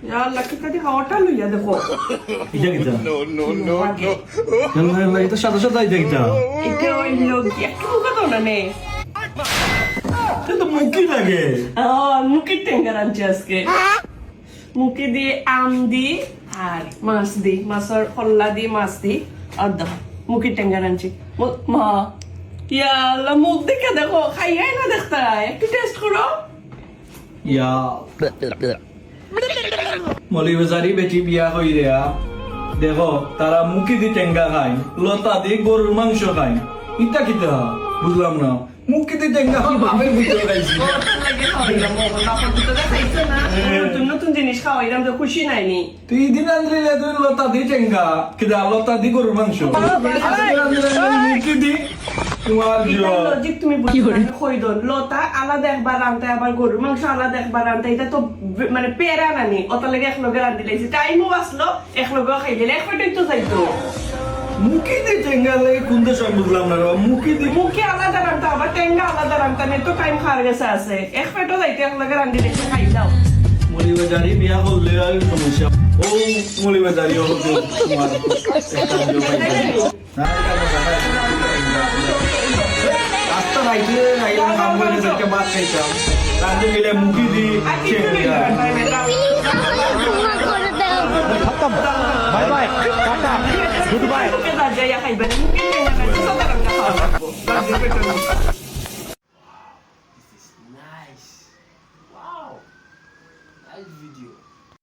ইয়াল্লা কি কাটি হাওয়াটা লইয়া দেখো এটা কিটা না এটা সাদা সাদা এটা কিটা এটা হইল একটু মুখে তো না নে এটা তো মুখি লাগে মুখে টেঙ্গার আনছি আজকে মুখে দিয়ে আম দি আর মাছ দি মাছের কল্লা দি মাছ দি আর দেখো মুখে টেঙ্গার আনছি মা ইয়াল্লা মুখ দেখে দেখো খাইয়াই না দেখতা একটু টেস্ট করো ইয়া মলিবাজারি বেটি বিয়া হই রেয়া দেখো তারা মুখি দি টেঙ্গা খায় লতা দি গরুর মাংস খায় ইটা কিটা বুঝলাম না মুখি দি টেঙ্গা কি বাপের ভিতরে খাইছি নতুন জিনিস খাওয়াইলাম তো খুশি নাইনি তুই দিন আনলে তুই লতা দি টেঙ্গা কিটা লতা দি গরুর মাংস মুখি দি তোমার লজিক তুমি খইদন লতা আলাদা একবার রান্তা আবার গরুর মাংস আলাদা একবার রান্তা এটা তো মানে পেরা নানি অত লাগে একলগে রান্ধি লাইছি টাইমও বাঁচলো একলগে খাই দিলে এক পেটেই তো যাইতো মুখি দি টেঙ্গা লাগে কোন দেশ বুঝলাম না মুখি দি মুখে আলাদা রান্তা আবার টেঙ্গা আলাদা রান্তা নেই তো টাইম খাওয়ার গেছে আছে এক পেটও যাইতে একলগে রান্ধি লাইছি খাই দাও মলিবাজারি বিয়া করলে আর সমস্যা ও মলিবাজারি হলো তোমার রাস্তা রাইতে রাইলাম কাম করে যাকে মাছ খাইতাম রাতে গেলে মুখি দি खत्म bye bye tata goodbye মুখে যা যাইয়া খাইবেন মুখে টেঙ্গা খাইছে সাদা রান্না খাওয়া